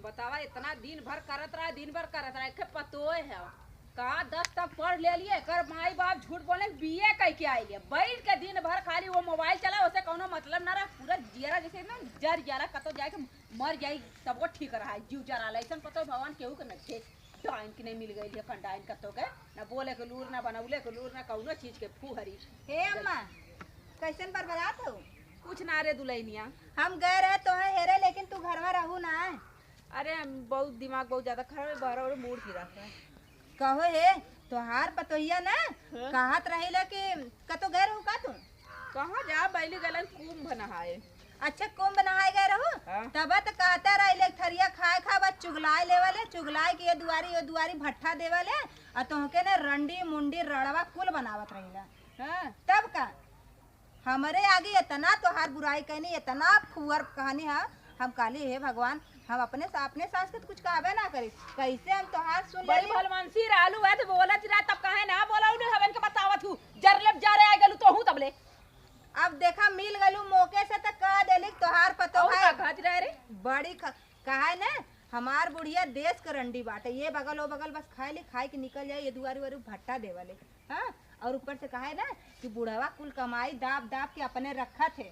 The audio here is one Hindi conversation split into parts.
बतावा इतना दिन भर करत रहा के पतो है का 10 तक पढ़ ले लिए कर माई बाप झूठ बोले बीए कह के आई है बैठ के दिन भर खाली वो मोबाइल चला उसे कोनो मतलब ना रहा पूरा जियरा जैसे ना जर जियरा कतो जाए के मर जाई सबको ठीक रहा है जीव जरा ऐसा पतो भगवान केहू के नखे डाइन की नहीं मिल गई है कंडाइन कतो के ना बोले के लूर ना बनौले के लूर ना कौनो चीज के फूहरी। हे अम्मा कैसन बर्बाद हो? कुछ ना रे दुलैनिया हम गए रहे तो है हेरे लेकिन तू घर में रहू ना। अरे बहुत दिमाग बहुत ज्यादा खराब है बहरा और मूड गिरा है कहो हे तोहार पतोहिया ना कहत रहिला कि कतो गए रहू का तू? कहाँ जा बैली गलन कुंभ नहाए। अच्छा कुंभ नहाए गए रहू तब तो कहता रहिले थरिया खाए खा बस चुगलाए लेवले चुगलाए के ये दुआरी भट्ठा देवले और तोहके ना रंडी मुंडी रड़वा कुल बनावत रहिला। हां तब का हमरे आगे इतना तोहार बुराई कहनी इतना फुअर कहानी है हम काली हे भगवान हम अपने सास के कुछ कहबे ना करी कैसे हम तोहार सुन बड़ी भलमानसी रहलू है तो बोलत रहा तब काहे ना बोलाऊ हवन के बतावत हूं जरलेब जा रे आ गेलू तो हूं तबले अब देखा मिल गलू मौके से त कह देली तोहार पतो है घाच रहे रे बड़ी कहा ना हमार बुढ़िया देश के रंडी बाटे ये बगल ओ बगल बस खाए के निकल जाए ये दुआरी वारू भट्टा देवले। हां और ऊपर से कहा है ना कि बुढ़वा कुल कमाई दाब दाब के अपने रखा थे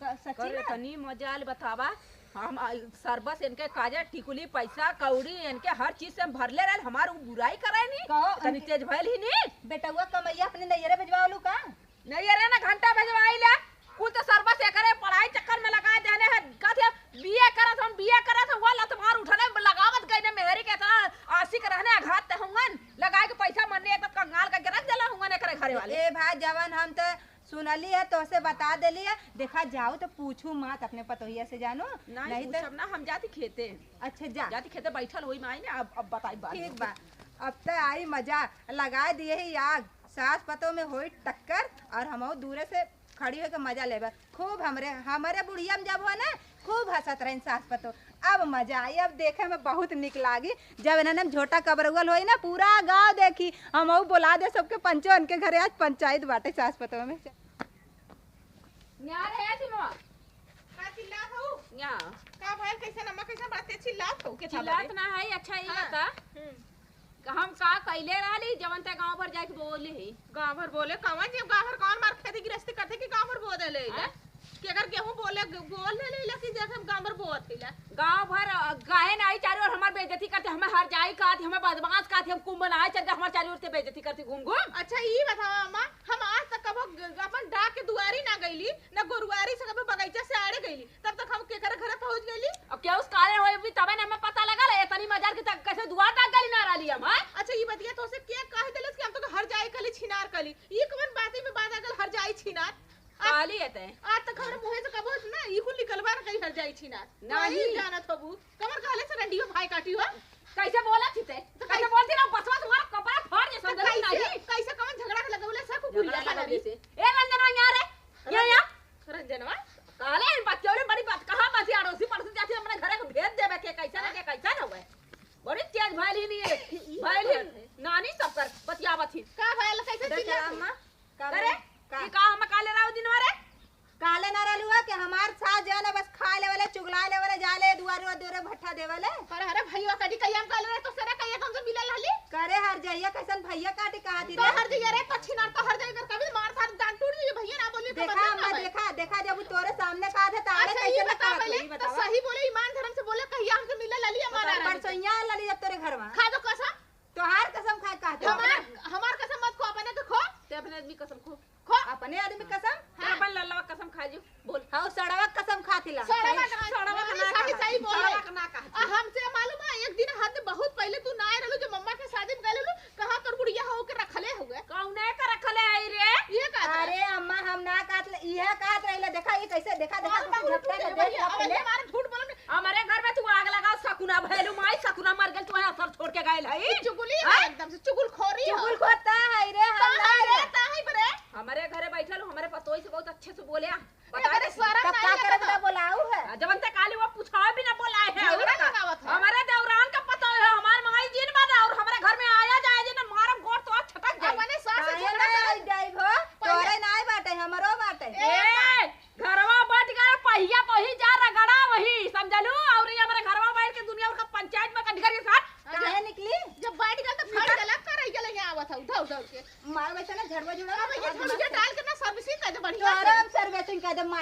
सच्ची में तनी मजाल बतावा हम सरबस इनके काजा टिकुली पैसा कौड़ी इनके हर चीज से हम भरले रहे हमार बुराई करे नहीं कहो तनी तेज भइल ही नहीं बेटवा कमैया अपने नैयरे भेजवालू का नैयरे ना घंटा भेजवाइले कुल तो सरबस एकरे पढ़ाई चक्कर में लगा देने है कथे बीए करत हम बीए करत हुआ लत मार उठने लगावत गई मेहरी के इतना आशिक रहने आघात ते होंगन लगाए के पैसा मरने एक कंगाल का गिरक देला होंगन एकरे घरे वाले। ए भाई जवान हम तो सुनली है तो से बता देली है देखा जाओ तो पूछू मत अपने पतोहिया से जानो नहीं तो सब ना हम जाती खेते। अच्छा जाती खेते बैठल होई माई ने अब बताई बात ठीक बा अब तो आई मजा लगा दिए ही आग सास पतो में होई टक्कर और हम दूरे से खड़ी होकर मजा लेबा खूब हमारे बुढ़िया में जब हो ना खूब हंसत रही सास पतो अब मजा आई अब देखे में बहुत निक लागी जब इन्होंने झोटा कबरुगल होई ना पूरा गांव देखी हम बुला दे सबके पंचो उनके घरे आज पंचायत बाटे सास पतो में न्यार है सिमवा का चिल्लात हो न्या का भाई कैसे नमक कैसे बातें चिल्लात हो के चिल्लात ना है अच्छा ही बता हम का कैले रहली जवन ते गांव भर जाके बोले ही गांव भर बोले कवन जे गांव भर कौन मार खेती गृहस्थी करते कि गांव भर बो दे ले कि अगर गेहूं बोल ले कि जैसे हम गांव भर बोत हिला गांव भर गाहे नहीं चारों और हमार बेइज्जती करते हमें हर जाई काती हमें बदमाश काती हम कुंभ बनाए चल के हमार चारों से बेइज्जती करती घूम घूम। अच्छा ई बताओ अम्मा हम आज तक कबो अपन डा के दुआरी ना गईली ना गोरुआरी से कबो बगीचा से आड़े गईली तब तक हम केकर घर पहुंच गईली अब क्या उस कारण होए भी तबे ना हमें पता लगा ले तनी मजार के तक कैसे दुआ तक गली ना रही हम। अच्छा ई बतिया तो से के कह देलस कि हम तो हर जाई कली छिनार कली ई कौन बाती में बात अगर हर जाई छिनार काली है आज तक घर मुहे से कबो ना ई कुल निकलवा कहीं हर जाई छिनार नहीं जानत होबू कमर काले से रंडियो भाई काटी हो कैसे बोला थी ते तो कैसे बोलती ना बसवा तुम्हारा कपड़ा फाड़ जे समझ नहीं कैसे कमन झगड़ा के लगवले सब गुड़िया का लगी से ए रंजना यार है या रंजनवा काले इन बच्चों ने बड़ी बात कहा बात अड़ोसी पड़ोसी जाती अपने घरे को भेज देबे के कैसा ना हुए बड़ी तेज भाई ही नहीं है भाई नानी सब कर बतियावत थी का भाई कैसे चिल्ला अम्मा करे का हम काले राव दिन वारे काले ना रहलुआ कि हमार साथ जाना बस खा ले वाले चुगला ले वाले जाले दुआरे दुआरे भट्ठा दे वाले पर अरे भैया कदी कहिया काल रे तो सरे कहिया कौन से मिलल हली करे हर जाइया कैसन भैया काटी कहा दी तो हर जगह रे पछिना तो हर जगह कभी मार साथ डांट टूट गई भैया ना बोली तो देखा मैं देखा जब तोरे सामने कहा था तारे कैसे बता पहले तो सही बोले ईमान धर्म से बोले कहिया हमसे मिलल हली हमारा परसोइया लली जब तोरे घर में खा दो कसम तोहार कसम खा कहते हमार कसम मत खो अपने तो खो ते अपने आदमी कसम खो अपने आदमी कसम अपन लल्ला कसम खा जो बोल हां सड़वा कसम खातिला सड़वा ना सही बोले ना कहा हमसे मालूम है एक दिन हद बहुत पहले तू ना रहलू जो मम्मा के शादी में गइलू कहां तोर बुढ़िया हो के रखले हुए कौने का रखले आई रे ये का अरे अम्मा हम ना काट इहे काट रहिला देखा ये कैसे देखा झपटा के देख पहले हमारे झूठ बोलम हमारे घर में तू आग लगा सकुना भैलू माई सकुना मर गेल तू असर छोड़ के गइल है चुगली एकदम से चुगलखोरी चुगल खोता है रे हम ना रे ताही बरे हमारे घरे बैठल हमारे पतोई से बहुत अच्छे से बोले बता दे स्वरा तब का करत बा बोलाऊ है जब तक काली वो पूछावे भी ना बोला है है हमारे दौरान का पता है हमार माई जिन बना और हमारे घर में आया जाए जे ना मारम गोड़ तो छटक जाए अपने सास से काहे ना जाई हो तोरे नाय बाटे हमरो बाटे ए घरवा बैठ गए पहिया पही जा रगड़ा वही समझलू और ये हमारे घरवा बैठ के दुनिया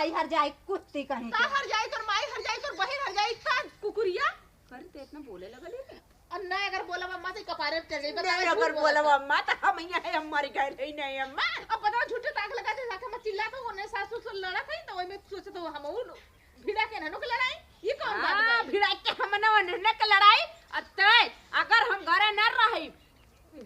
माई हर जाए कुत्ती कहीं ता हर जाई तोर माई हर जाई तोर बहन हर जाई ता कुकुरिया कर ते इतना बोले लगल है और ना अगर बोला अम्मा से कपारे पे चढ़ गई नहीं अगर बोला अम्मा तो हम यहाँ है हमारी घर ही नहीं अम्मा। अब बताओ झूठे ताक लगा दे जाके मैं चिल्ला तो उन्हें सासू से लड़ा था तो वही में सोचे तो हम भिड़ा के ननो के लड़ाई ये कौन बात हां है भिड़ा के हमने वनने के लड़ाई अतय अगर हम घरे न रही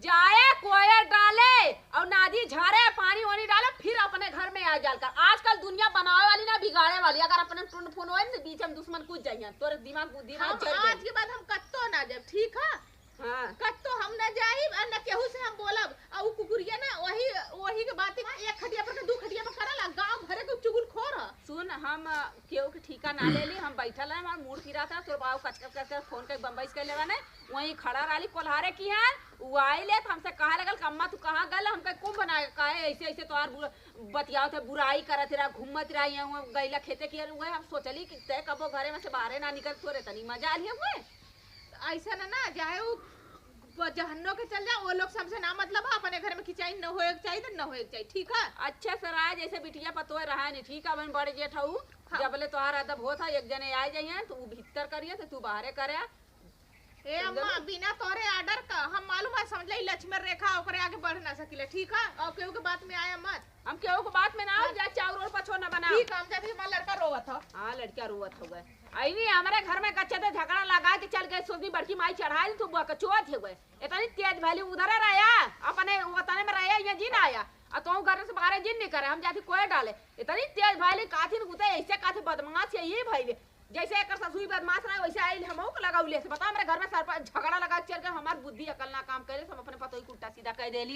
जाए कोये डाले और नादी झारे पानी वानी डाले फिर अपने घर में आ जाल कर आजकल दुनिया बनावे वाली ना बिगाड़े वाली अगर अपने टुन फोन होए ना बीच में दुश्मन कूद जाइए तोरे दिमाग हम चढ़ आज जाए के बाद हम कत्तो ना जब ठीक है हां कत्तो हम ना जाई और ना केहू से हम बोलब और कुकुरिया ना वही वही के बात एक खटिया पर के दू खटिया पर करला गांव भरे के चुगल खोर सुन हम केहू के ठिका ना ले ली हम बैठल है हमार मूड फिरा था तोर बाबू कचकच करके फोन के बम्बई से लेवा ने वहीं खड़ा रही कोल्हारे की है वो आई ले हमसे कहा लगल कि अम्मा तू कहाँ गल हमके कुम बना काहे ऐसे ऐसे तोहार बतियाओ थे बुराई करत रहा घूमत रही है गैला खेते की हुए हम सोचली कि तय कबो घरे में से बाहर ना निकल थोड़े तनी मजा आलिए हुए ऐसा ना चाहे वो जहन्नो के चल जा वो लोग सबसे ना मतलब है अपने घर में खिंचाई न होए चाहिए तो न होए चाहिए ठीक है अच्छा सराय जैसे बिटिया पतोय रहा नहीं ठीक है बन बड़े जेठ हूँ हाँ। जबले तोहार अदब होता एक जने आ जाइए तो वो भीतर करिए तो तू बाहरे करे ए अम्मा बिना तोरे ऑर्डर का हम मालूम है समझ ले लक्ष्मण रेखा ओकरे आगे बढ़ ना सकिले ठीक है और केहू के बात में आया मत हम केहू को बात में ना हो जा चाउर और पछो ना बना ठीक हम जाते हमारा लड़का रोवत था हाँ लड़कियां रोवत हो गए आई हमारे घर में गच्चे थे झगड़ा लगा के चल गए सोची बड़की माई चढ़ाई तू कचुआत हो गए इतनी तेज भैली उधर रहा अपने वतने में रहा ये जिन आया और तो घर से बाहर जिन नहीं करे हम जाती कोई डाले इतनी तेज भैली काथी गुते ऐसे काथी बदमाश है ये भाई जैसे एक ससुई बदमाश रहा वैसे आई हम लगाऊ ले बता मेरे घर में सर पर झगड़ा लगा चल गए हमारी बुद्धि अकल ना काम करे हम अपने पतोई कुट्टा सीधा कह दे लिए